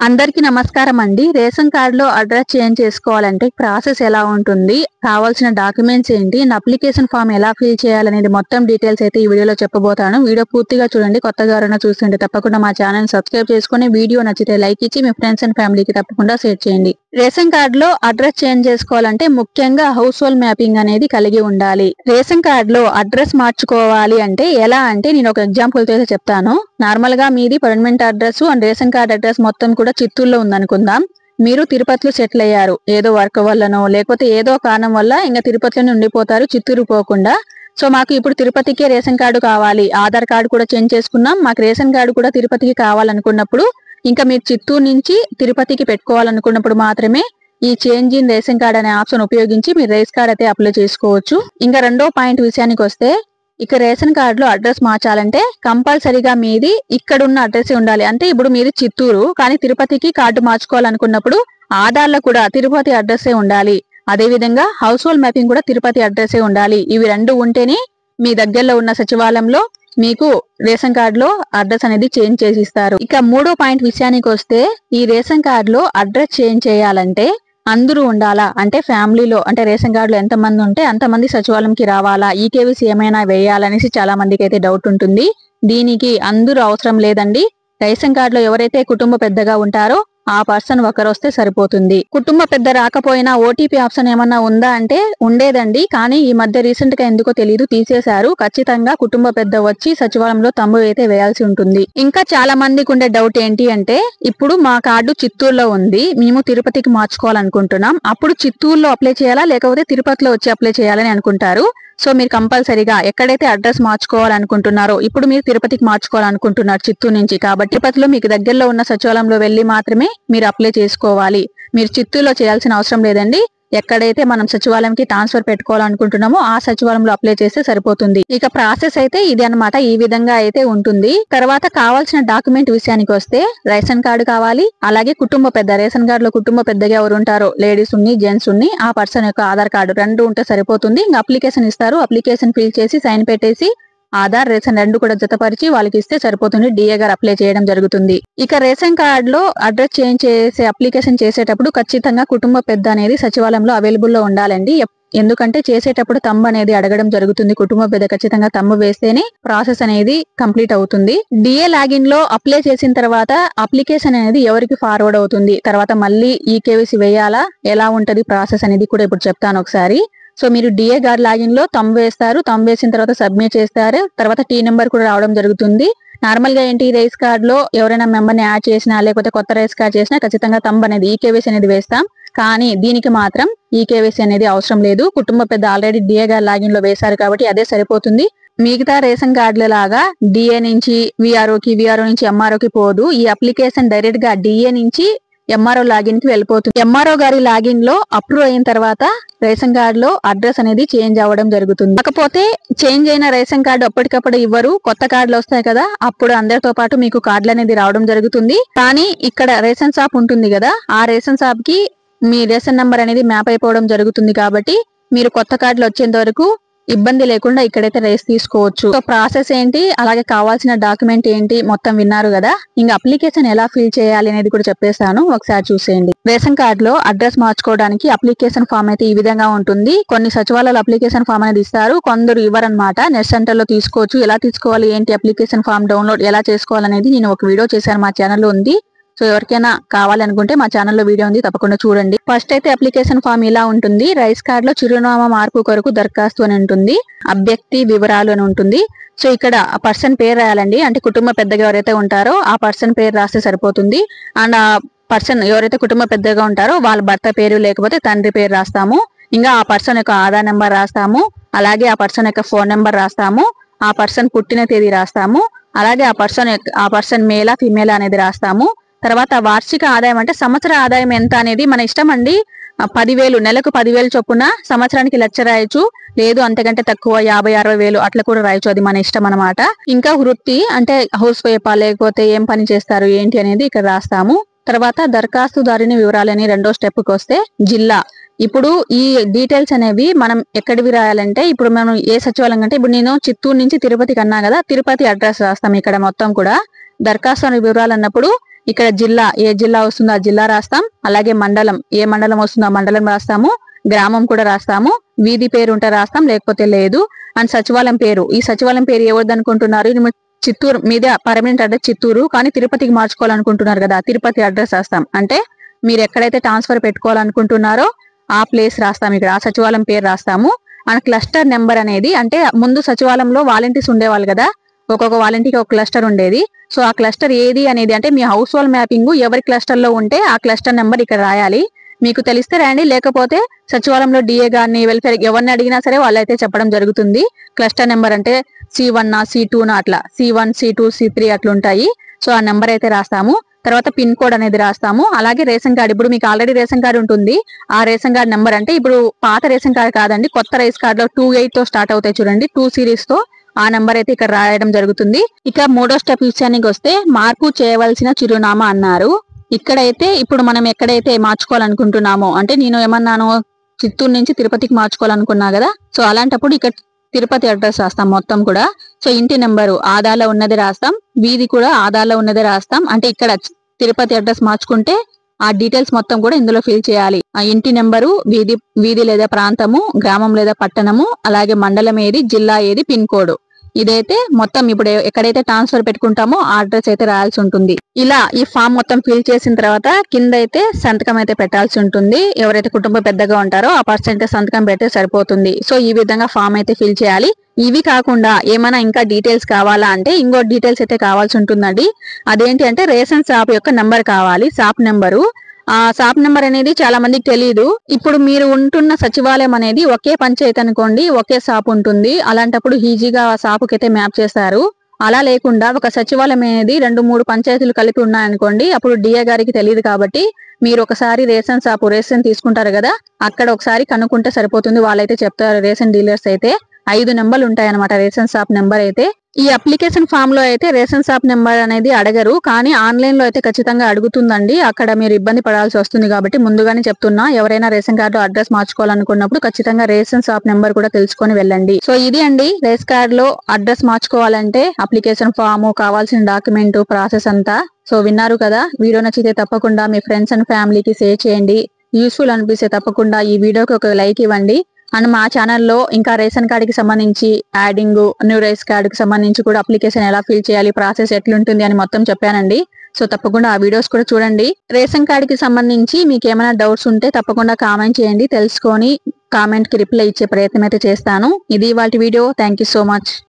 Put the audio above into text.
అందరికీ నమస్కారం అండి. రేషన్ కార్డులో అడ్రస్ చేంజ్ చేసుకోవాలంటే ప్రాసెస్ ఎలా ఉంటుంది, కావాల్సిన డాక్యుమెంట్స్ ఏంటి, అప్లికేషన్ ఫామ్ ఎలా ఫిల్ చేయాలనేది మొత్తం డీటెయిల్స్ అయితే ఈ వీడియోలో చెప్పబోతాను. వీడియో పూర్తిగా చూడండి. కొత్తగా ఎవరైనా చూస్తుంటే తప్పకుండా మా ఛానల్ సబ్స్క్రైబ్ చేసుకుని వీడియో నచ్చితే లైక్ ఇచ్చి మీ ఫ్రెండ్స్ అండ్ ఫ్యామిలీకి తప్పకుండా షేర్ చేయండి. రేషన్ కార్డులో అడ్రస్ చేంజ్ చేసుకోవాలంటే ముఖ్యంగా హౌస్ హోల్డ్ మ్యాపింగ్ అనేది కలిగి ఉండాలి. రేషన్ కార్డులో అడ్రస్ మార్చుకోవాలి అంటే ఎలా అంటే నేను ఒక ఎగ్జాంపుల్ తో చెప్తాను. నార్మల్ గా మీది permanent address and ration card address మొత్తం కూడా చిత్తూరులో ఉందనుకుందాం. మీరు తిరుపతిలో సెటిల్ అయ్యారు, ఏదో వర్క్ వల్లనో లేకపోతే ఏదో కారణం వల్ల ఇంకా తిరుపతిలోనే ఉండిపోతారు, చిత్తూరు పోకుండా. సో మాకు ఇప్పుడు తిరుపతికే రేషన్ కార్డు కావాలి, ఆధార్ కార్డు కూడా చేంజ్ చేసుకున్నాం, మాకు రేషన్ కార్డు కూడా తిరుపతికి కావాలనుకున్నప్పుడు, ఇంకా మీరు చిత్తూరు నుంచి తిరుపతికి పెట్టుకోవాలనుకున్నప్పుడు మాత్రమే ఈ చేంజ్ ఇన్ రేషన్ కార్డ్ అనే ఆప్షన్ ఉపయోగించి మీరు రేషన్ కార్డ్ అయితే అప్లై చేసుకోవచ్చు. ఇంకా రెండో పాయింట్ విషయానికి వస్తే, ఇక రేషన్ కార్డులో అడ్రస్ మార్చాలంటే కంపల్సరీగా మీది ఇక్కడున్న అడ్రస్ ఉండాలి. అంటే ఇప్పుడు మీది చిత్తూరు కానీ తిరుపతికి కార్డు మార్చుకోవాలనుకున్నప్పుడు ఆధార్లో కూడా తిరుపతి అడ్రస్సే ఉండాలి. అదే విధంగా హౌస్ హోల్డ్ మ్యాపింగ్ కూడా తిరుపతి అడ్రస్సే ఉండాలి. ఇవి రెండు ఉంటేనే మీ దగ్గరలో ఉన్న సచివాలయంలో మీకు రేషన్ కార్డులో అడ్రస్ అనేది చేంజ్ చేసి ఇస్తారు. ఇక మూడో పాయింట్ విషయానికి వస్తే, ఈ రేషన్ కార్డులో అడ్రస్ చేంజ్ చేయాలంటే అందరూ ఉండాలా, అంటే ఫ్యామిలీలో అంటే రేషన్ కార్డులో ఎంత మంది ఉంటే అంతమంది సచివాలయంకి రావాలా, ఈకేవీసీ ఏమైనా వేయాలనేసి చాలా మందికి అయితే డౌట్ ఉంటుంది. దీనికి అందరూ అవసరం లేదండి. రేషన్ కార్డులో ఎవరైతే కుటుంబ పెద్దగా ఉంటారో ఆ పర్సన్ ఒకరు వస్తే సరిపోతుంది. కుటుంబ పెద్ద రాకపోయినా ఓటీపీ ఆప్షన్ ఏమన్నా ఉందా అంటే ఉండేదండి, కానీ ఈ మధ్య రీసెంట్ గా ఎందుకో తెలియదు తీసేశారు. ఖచ్చితంగా కుటుంబ పెద్ద వచ్చి సచివాలయంలో తమ్ము అయితే వేయాల్సి ఉంటుంది. ఇంకా చాలా మందికి ఉండే డౌట్ ఏంటి అంటే, ఇప్పుడు మా కార్డు చిత్తూరులో ఉంది, మేము తిరుపతికి మార్చుకోవాలనుకుంటున్నాం, అప్పుడు చిత్తూరులో అప్లై చేయాలా లేకపోతే తిరుపతిలో వచ్చి అప్లై చేయాలని అనుకుంటారు. సో మీరు కంపల్సరీగా ఎక్కడైతే అడ్రస్ మార్చుకోవాలనుకుంటున్నారో, ఇప్పుడు మీరు తిరుపతికి మార్చుకోవాలనుకుంటున్నారు చిత్తూరు నుంచి, కాబట్టి తిరుపతిలో మీకు దగ్గరలో ఉన్న సచివాలయంలో వెళ్లి మాత్రమే మీరు అప్లై చేసుకోవాలి. మీరు చిత్తూరులో చేయాల్సిన అవసరం లేదండి. ఎక్కడైతే మనం సచివాలయంకి ట్రాన్స్ఫర్ పెట్టుకోవాలనుకుంటున్నామో ఆ సచివాలయంలో అప్లై చేస్తే సరిపోతుంది. ఇక ప్రాసెస్ అయితే ఇది అన్నమాట, ఈ విధంగా అయితే ఉంటుంది. తర్వాత కావాల్సిన డాక్యుమెంట్ విషయానికి వస్తే, రేషన్ కార్డు కావాలి, అలాగే కుటుంబ పెద్ద, రేషన్ కార్డులో కుటుంబ పెద్దగా ఎవరు ఉంటారో లేడీస్ ఉన్ని జెంట్స్ ఉన్ని ఆ పర్సన్ యొక్క ఆధార్ కార్డు రెండు ఉంటే సరిపోతుంది. ఇంకా అప్లికేషన్ ఇస్తారు, అప్లికేషన్ ఫిల్ చేసి సైన్ పెట్టేసి ఆధార్ రేషన్ రెండు కూడా జతపరిచి వాళ్ళకి ఇస్తే సరిపోతుంది. డిఏ గారు అప్లై చేయడం జరుగుతుంది. ఇక రేషన్ కార్డ్ లో అడ్రస్ చేంజ్ చేసే అప్లికేషన్ చేసేటప్పుడు ఖచ్చితంగా కుటుంబ పెద్ద అనేది సచివాలయంలో అవైలబుల్ లో ఉండాలండి. ఎందుకంటే చేసేటప్పుడు తమ్ము అనేది అడగడం జరుగుతుంది. కుటుంబ పెద్ద ఖచ్చితంగా తమ్ము వేస్తేనే ప్రాసెస్ అనేది కంప్లీట్ అవుతుంది. డిఏ లాగిన్ లో అప్లై చేసిన తర్వాత అప్లికేషన్ అనేది ఎవరికి ఫార్వర్డ్ అవుతుంది, తర్వాత మళ్ళీ ఈకేవీసీ వేయాలా, ఎలా ఉంటది ప్రాసెస్ అనేది కూడా ఇప్పుడు చెప్తాను ఒకసారి. సో మీరు డిఏ గారి లాగిన్ లో తమ్ వేస్తారు, తమ్ వేసిన తర్వాత సబ్మిట్ చేస్తారు, తర్వాత టీ నెంబర్ కూడా రావడం జరుగుతుంది. నార్మల్ గా ఏంటి, రేస్ కార్డ్ లో ఎవరైనా మెంబర్ ని యాడ్ చేసినా లేకపోతే కొత్త రేస్ కార్డ్ చేసినా ఖచ్చితంగా తమ్ అనేది ఈకేవీసీ అనేది వేస్తాం. కానీ దీనికి మాత్రం ఈకేవీసీ అనేది అవసరం లేదు. కుటుంబ పెద్ద ఆల్రెడీ డిఏ గారి లాగిన్ లో వేశారు కాబట్టి అదే సరిపోతుంది. మిగతా రేషన్ కార్డుల లాగా డిఏ నుంచి విఆర్ఓ నుంచి ఎంఆర్ఓకి పోదు. ఈ అప్లికేషన్ డైరెక్ట్ గా డిఏ నుంచి ఎంఆర్ఓ లాగిన్ కి వెళ్ళిపోతుంది. ఎంఆర్ఓ గారి లాగిన్ లో అప్రూవ్ అయిన తర్వాత రేషన్ కార్డ్ లో అడ్రస్ అనేది చేంజ్ అవ్వడం జరుగుతుంది. కాకపోతే చేంజ్ అయిన రేషన్ కార్డు అప్పటికప్పుడు ఇవ్వరు, కొత్త కార్డులు వస్తాయి కదా, అప్పుడు అందరితో పాటు మీకు కార్డులు అనేది రావడం జరుగుతుంది. కానీ ఇక్కడ రేషన్ షాప్ ఉంటుంది కదా, ఆ రేషన్ షాప్ కి మీ రేషన్ నెంబర్ అనేది మ్యాప్ అయిపోవడం జరుగుతుంది. కాబట్టి మీరు కొత్త కార్డులు వచ్చేంత వరకు ఇబ్బంది లేకుండా ఇక్కడైతే రేస్ తీసుకోవచ్చు. సో ప్రాసెస్ ఏంటి, అలాగే కావాల్సిన డాక్యుమెంట్ ఏంటి మొత్తం విన్నారు కదా. ఇంకా అప్లికేషన్ ఎలా ఫిల్ చేయాలి అనేది కూడా చెప్పేస్తాను, ఒకసారి చూసేయండి. రేషన్ కార్డ్ లో అడ్రస్ మార్చుకోవడానికి అప్లికేషన్ ఫామ్ అయితే ఈ విధంగా ఉంటుంది. కొన్ని సచివాలయాలు అప్లికేషన్ ఫామ్ అనేది ఇస్తారు, కొందరు ఇవ్వరనమాట. నెట్ సెంటర్ లో తీసుకోవచ్చు. ఎలా తీసుకోవాలి ఏంటి, అప్లికేషన్ ఫామ్ డౌన్లోడ్ ఎలా చేసుకోవాలనేది నేను ఒక వీడియో చేశాను, మా ఛానల్లో ఉంది. సో ఎవరికైనా కావాలనుకుంటే మా ఛానల్లో వీడియో ఉంది, తప్పకుండా చూడండి. ఫస్ట్ అయితే అప్లికేషన్ ఫామ్ ఇలా ఉంటుంది. రైస్ కార్డ్ లో చిరునామా మార్పు కొరకు దరఖాస్తు అని ఉంటుంది, అభ్యర్థి వివరాలు అని ఉంటుంది. సో ఇక్కడ ఆ పర్సన్ పేరు రాయాలండి, అంటే కుటుంబ పెద్దగా ఎవరైతే ఉంటారో ఆ పర్సన్ పేరు రాస్తే సరిపోతుంది. అండ్ ఆ పర్సన్ ఎవరైతే కుటుంబ పెద్దగా ఉంటారో వాళ్ళ భర్త పేరు లేకపోతే తండ్రి పేరు రాస్తాము. ఇంకా ఆ పర్సన్ యొక్క ఆధార్ నెంబర్ రాస్తాము, అలాగే ఆ పర్సన్ యొక్క ఫోన్ నెంబర్ రాస్తాము, ఆ పర్సన్ పుట్టిన తేదీ రాస్తాము, అలాగే ఆ పర్సన్ మేలా ఫిమేలా అనేది రాస్తాము. తర్వాత వార్షిక ఆదాయం అంటే సంవత్సర ఆదాయం ఎంత అనేది మన ఇష్టం అండి. 10,000 నెలకు 10,000 చొప్పున, సంవత్సరానికి 1,00,000 రాయొచ్చు, లేదు అంతకంటే తక్కువ 50,000-60,000 అట్లా కూడా రాయొచ్చు, అది మన ఇష్టం అనమాట. ఇంకా వృత్తి అంటే హౌస్ వైఫా లేకపోతే ఏం పని చేస్తారు ఏంటి అనేది ఇక్కడ రాస్తాము. తర్వాత దరఖాస్తుదారుని వివరాలని రెండో స్టెప్ కి వస్తే, జిల్లా. ఇప్పుడు ఈ డీటెయిల్స్ అనేవి మనం ఎక్కడివి రాయాలంటే, ఇప్పుడు మనం ఏ సచివాలయం అంటే, ఇప్పుడు నేను చిత్తూరు నుంచి తిరుపతికి అన్నా కదా, తిరుపతి అడ్రస్ రాస్తాం ఇక్కడ మొత్తం కూడా. దరఖాస్తు వివరాలు అన్నప్పుడు ఇక్కడ జిల్లా ఏ జిల్లా వస్తుందో ఆ జిల్లా రాస్తాం, అలాగే మండలం ఏ మండలం వస్తుందో ఆ మండలం రాస్తాము, గ్రామం కూడా రాస్తాము, వీధి పేరు ఉంటే రాస్తాం లేకపోతే లేదు. అండ్ సచివాలయం పేరు, ఈ సచివాలయం పేరు ఎవరిది అనుకుంటున్నారు? చిత్తూరు మీద పర్మనెంట్ అడ్రస్ చిత్తూరు, కానీ తిరుపతికి మార్చుకోవాలనుకుంటున్నారు కదా, తిరుపతి అడ్రస్ రాస్తాం. అంటే మీరు ఎక్కడైతే ట్రాన్స్ఫర్ పెట్టుకోవాలనుకుంటున్నారో ఆ ప్లేస్ రాస్తాం, ఇక్కడ ఆ సచివాలయం పేరు రాస్తాము. అండ్ క్లస్టర్ నెంబర్ అనేది, అంటే ముందు సచివాలయంలో వాలంటీర్స్ ఉండేవాళ్ళు కదా, ఒక్కొక్క వాలంటీర్కి ఒక క్లస్టర్ ఉండేది. సో ఆ క్లస్టర్ ఏది అనేది, అంటే మీ హౌస్ హోల్డ్ మ్యాపింగ్ ఎవరి క్లస్టర్ లో ఉంటే ఆ క్లస్టర్ నెంబర్ ఇక్కడ రాయాలి. మీకు తెలిస్తే రాయండి, లేకపోతే సచివాలయంలో డిఏ గారిని వెల్ఫేర్ ఎవరిని అడిగినా సరే వాళ్ళైతే చెప్పడం జరుగుతుంది. క్లస్టర్ నెంబర్ అంటే C1 C2 అట్లా C1 C2 C3 అట్లా ఉంటాయి. సో ఆ నెంబర్ అయితే రాస్తాము. తర్వాత పిన్ కోడ్ అనేది రాస్తాము. అలాగే రేషన్ కార్డు, ఇప్పుడు మీకు ఆల్రెడీ రేషన్ కార్డు ఉంటుంది, ఆ రేషన్ కార్డు నెంబర్, అంటే ఇప్పుడు పాత రేషన్ కార్డు కాదండి, కొత్త రేషన్ కార్డు లో 28 తో స్టార్ట్ అవుతాయి చూడండి, 2 సిరీస్ తో, ఆ నెంబర్ అయితే ఇక్కడ రాయడం జరుగుతుంది. ఇక మూడో స్టెప్ విషయానికి వస్తే మార్పు చేయవలసిన చిరునామా అన్నారు. ఇక్కడైతే ఇప్పుడు మనం ఎక్కడైతే మార్చుకోవాలనుకుంటున్నామో, అంటే నేను ఏమన్నాను, చిత్తూరు నుంచి తిరుపతికి మార్చుకోవాలనుకున్నా కదా, సో అలాంటప్పుడు ఇక్కడ తిరుపతి అడ్రస్ రాస్తాం మొత్తం కూడా. సో ఇంటి నెంబరు ఆధార్లో ఉన్నది రాస్తాం, వీధి కూడా ఆధార్లో ఉన్నది రాస్తాం. అంటే ఇక్కడ తిరుపతి అడ్రస్ మార్చుకుంటే ఆ డీటెయిల్స్ మొత్తం కూడా ఇందులో ఫిల్ చేయాలి. ఆ ఇంటి నెంబరు, వీధి లేదా ప్రాంతము, గ్రామం లేదా పట్టణము, అలాగే మండలం ఏది, జిల్లా ఏది, పిన్ కోడ్, ఇదైతే మొత్తం ఇప్పుడు ఎక్కడైతే ట్రాన్స్ఫర్ పెట్టుకుంటామో ఆ అడ్రస్ అయితే రాయాల్సి ఉంటుంది. ఇలా ఈ ఫామ్ మొత్తం ఫిల్ చేసిన తర్వాత కింద అయితే సంతకం అయితే పెట్టాల్సి ఉంటుంది. ఎవరైతే కుటుంబం పెద్దగా ఉంటారో ఆ పర్సన్ అయితే సంతకం పెడితే సరిపోతుంది. సో ఈ విధంగా ఫామ్ అయితే ఫిల్ చేయాలి. ఇవి కాకుండా ఏమైనా ఇంకా డీటెయిల్స్ కావాలా అంటే ఇంకో డీటెయిల్స్ అయితే కావాల్సి ఉంటుందండి. అదేంటి అంటే రేషన్ షాప్ యొక్క నెంబర్ కావాలి, షాప్ నెంబరు. ఆ షాప్ నెంబర్ అనేది చాలా మందికి తెలియదు. ఇప్పుడు మీరు ఉంటున్న సచివాలయం అనేది ఒకే పంచాయతీ అనుకోండి, ఒకే షాప్ ఉంటుంది, అలాంటప్పుడు ఈజీగా ఆ షాపుకి అయితే మ్యాప్ చేస్తారు. అలా లేకుండా ఒక సచివాలయం అనేది 2-3 పంచాయతీలు కలిపి ఉన్నాయనుకోండి, అప్పుడు డిఏ గారికి తెలియదు. కాబట్టి మీరు ఒకసారి రేషన్ షాపు రేషన్ తీసుకుంటారు కదా, అక్కడ ఒకసారి కనుక్కుంటే సరిపోతుంది, వాళ్ళైతే చెప్తారు. రేషన్ డీలర్స్ అయితే 5 నెంబర్లు ఉంటాయన్నమాట రేషన్ షాప్ నెంబర్ అయితే. ఈ అప్లికేషన్ ఫామ్ లో అయితే రేషన్ షాప్ నెంబర్ అనేది అడగరు, కానీ ఆన్లైన్ లో అయితే ఖచ్చితంగా అడుగుతుందండి. అక్కడ మీరు ఇబ్బంది పడాల్సి వస్తుంది కాబట్టి ముందుగానే చెప్తున్నా, ఎవరైనా రేషన్ కార్డు అడ్రస్ మార్చుకోవాలనుకున్నప్పుడు ఖచ్చితంగా రేషన్ షాప్ నెంబర్ కూడా తెలుసుకొని వెళ్ళండి. సో ఇది అండి రేషన్ కార్డు లో అడ్రస్ మార్చుకోవాలంటే అప్లికేషన్ ఫామ్, కావాల్సిన డాక్యుమెంట్ ప్రాసెస్ అంతా. సో విన్నారు కదా, వీడియో నచ్చితే తప్పకుండా మీ ఫ్రెండ్స్ అండ్ ఫ్యామిలీకి షేర్ చేయండి. యూస్ఫుల్ అనిపిస్తే తప్పకుండా ఈ వీడియోకి ఒక లైక్ ఇవ్వండి. అండ్ మా ఛానల్లో ఇంకా రేషన్ కార్డుకి సంబంధించి యాడింగ్, న్యూ రేషన్ కార్డుకి సంబంధించి కూడా అప్లికేషన్ ఎలా ఫిల్ చేయాలి, ప్రాసెస్ ఎట్లుంటుంది అని మొత్తం చెప్పానండి. సో తప్పకుండా ఆ వీడియోస్ కూడా చూడండి. రేషన్ కార్డుకి సంబంధించి మీకు ఏమైనా డౌట్స్ ఉంటే తప్పకుండా కామెంట్ చేయండి, తెలుసుకొని కామెంట్ కి రిప్లై ఇచ్చే ప్రయత్నం అయితే చేస్తాను. ఇది ఇవాల్టి video. Thank you so much.